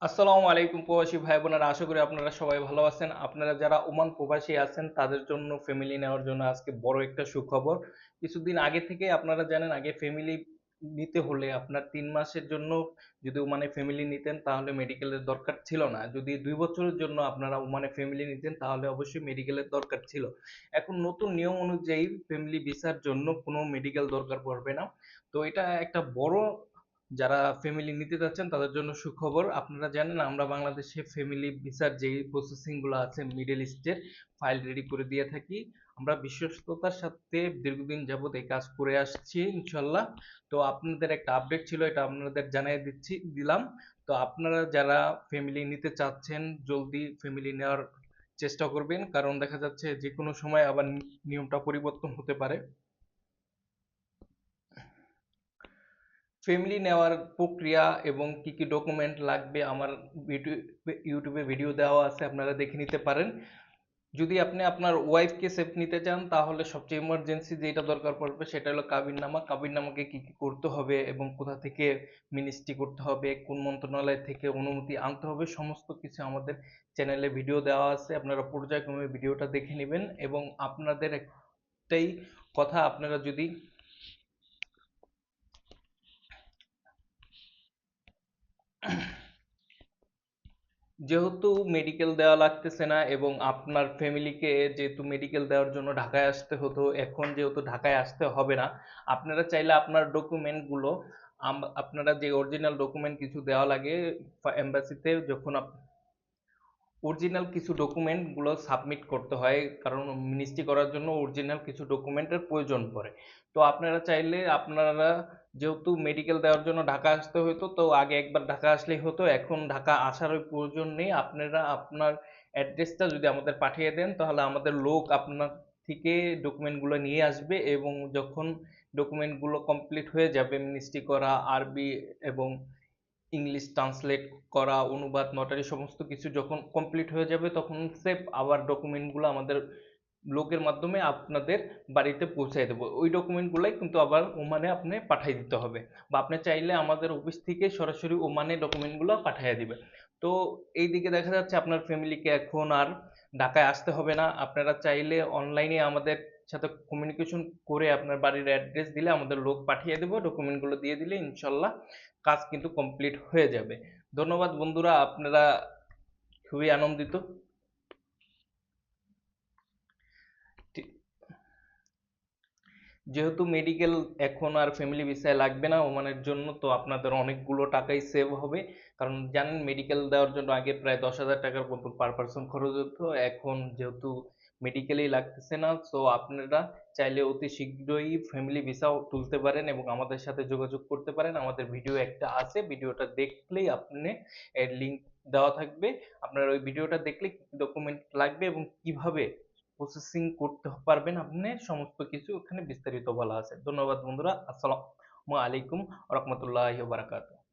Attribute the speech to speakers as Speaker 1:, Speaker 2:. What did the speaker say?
Speaker 1: আসসালামু আলাইকুম প্রবাসী ভাই বোনেরা, আশা করি আপনারা সবাই ভালো আছেন। আপনারা যারা ওমান প্রবাসী আছেন তাদের জন্য ফ্যামিলি নেওয়ার জন্য আজকে বড় একটা সুখবর। কিছুদিন আগে থেকে আপনারা জানেন, আগে ফ্যামিলি নিতে হলে আপনার 3 মাসের জন্য যদি ওমানে ফ্যামিলি নিতেন তাহলে মেডিকেলের দরকার ছিল না। যদি 2 বছরের জন্য আপনারা ওমানে ফ্যামিলি নিতেন তাহলে অবশ্যই মেডিকেলের দরকার ছিল। এখন নতুন নিয়ম অনুযায়ী ফ্যামিলি ভিসার জন্য কোনো মেডিকেল দরকার পড়বে না। তো এটা একটা বড়, যারা ফ্যামিলি নিতে যাচ্ছেন তাদের জন্য সুখবর। আপনারা জানেন আমরা বাংলাদেশে ফ্যামিলি ভিসার যে প্রসেসিং গুলো আছে মিডল ইস্টের ফাইল রেডি করে দিয়ে থাকি। আমরা বিশ্বস্ততার সাথে দীর্ঘদিন যাবত এই কাজ করে আসছি ইনশাল্লাহ। তো আপনাদের একটা আপডেট ছিল, এটা আপনাদের জানিয়ে দিলাম। তো আপনারা যারা ফ্যামিলি নিতে চাচ্ছেন জলদি ফ্যামিলি নেওয়ার চেষ্টা করবেন, কারণ দেখা যাচ্ছে যে কোনো সময় আবার নিয়মটা পরিবর্তন হতে পারে। ফ্যামিলি নেওয়ার প্রক্রিয়া এবং কি কি ডকুমেন্ট লাগবে আমার ইউটিউবে ভিডিও দেওয়া আছে, আপনারা দেখে নিতে পারেন। যদি আপনি আপনার ওয়াইফকে সেফ নিতে চান তাহলে সবচেয়ে ইমার্জেন্সি যেটা দরকার পড়বে সেটা হলো কাবিননামা। কাবিননামাকে কি কি করতে হবে এবং কোথা থেকে মিনিস্ট্রি করতে হবে, কোন মন্ত্রণালয় থেকে অনুমতি আনতে হবে, সমস্ত কিছু আমাদের চ্যানেলে ভিডিও দেওয়া আছে। আপনারা পর্যায়ক্রমে ভিডিওটা দেখে নেবেন। এবং আপনাদের একটাই কথা, আপনারা যদি যেহেতু মেডিকেল দেওয়া লাগতেছে না এবং আপনার ফ্যামিলিকে যেহেতু মেডিকেল দেওয়ার জন্য ঢাকায় আসতে হতো, এখন যেহেতু ঢাকায় আসতে হবে না, আপনারা চাইলে আপনার ডকুমেন্টগুলো, আপনারা যে অরিজিনাল ডকুমেন্ট কিছু দেওয়া লাগে এম্বাসিতে, যখন অরিজিনাল কিছু ডকুমেন্ট গুলো সাবমিট করতে হয়, কারণ মিনিস্ট্রি করার জন্য অরিজিনাল কিছু ডকুমেন্টের প্রয়োজন পড়ে। তো আপনারা চাইলে, আপনারা যেহেতু মেডিকেল দেওয়ার জন্য ঢাকা আসতে হতো, তো আগে একবার ঢাকা আসলেই হতো, এখন ঢাকা আসার ওই প্রয়োজন নেই। আপনারা আপনার অ্যাড্রেসটা যদি আমাদের পাঠিয়ে দেন তাহলে আমাদের লোক আপনার থেকে ডকুমেন্টগুলো নিয়ে আসবে। এবং যখন ডকুমেন্টগুলো কমপ্লিট হয়ে যাবে, মিনিস্ট্রি করা, আরবি এবং ইংলিশ ট্রান্সলেট করা, অনুবাদ, নটারি সমস্ত কিছু যখন কমপ্লিট হয়ে যাবে, তখন সেফ আবার ডকুমেন্টগুলো আমাদের লোকের মাধ্যমে আপনাদের বাড়িতে পৌঁছায় দেবো। ওই ডকুমেন্টগুলাই কিন্তু আবার ওমানে আপনি পাঠিয়ে দিতে হবে, বা আপনি চাইলে আমাদের অফিস থেকে সরাসরি ওমানে ডকুমেন্টগুলো পাঠিয়ে দিবে। তো এই দিকে দেখা যাচ্ছে আপনার ফ্যামিলিকে এখন আর ঢাকায় আসতে হবে না। আপনারা চাইলে অনলাইনে আমাদের সাথে কমিউনিকেশন করে আপনার বাড়ির অ্যাড্রেস দিলে আমাদের লোক পাঠিয়ে দেবো, ডকুমেন্টগুলো দিয়ে দিলে ইনশাল্লাহ কাজ কিন্তু কমপ্লিট হয়ে যাবে। ধন্যবাদ বন্ধুরা, আপনারা খুবই আনন্দিত। যেহেতু মেডিকেল এখন আর ফ্যামিলি ভিসায় লাগবে না ওমানের জন্য, তো আপনাদের অনেকগুলো টাকাই সেভ হবে। কারণ জানেন মেডিকেল দেওয়ার জন্য আগে প্রায় 10,000 টাকার মতো পার পার্সন খরচ হতো, এখন যেহেতু মেডিকেলেই লাগতেছে না, তো আপনারা চাইলে অতি শীঘ্রই ফ্যামিলি ভিসাও তুলতে পারেন এবং আমাদের সাথে যোগাযোগ করতে পারেন। আমাদের ভিডিও একটা আছে, ভিডিওটা দেখলেই আপনি, এর লিঙ্ক দেওয়া থাকবে, আপনার ওই ভিডিওটা দেখলে কি ডকুমেন্ট লাগবে এবং কিভাবে প্রসেসিং করতে পারবেন আপনি, সমস্ত কিছু ওখানে বিস্তারিত বলা আছে। ধন্যবাদ বন্ধুরা, আসসালামু আলাইকুম রহমতুল্লাহি ওয়া বারাকাতুহু।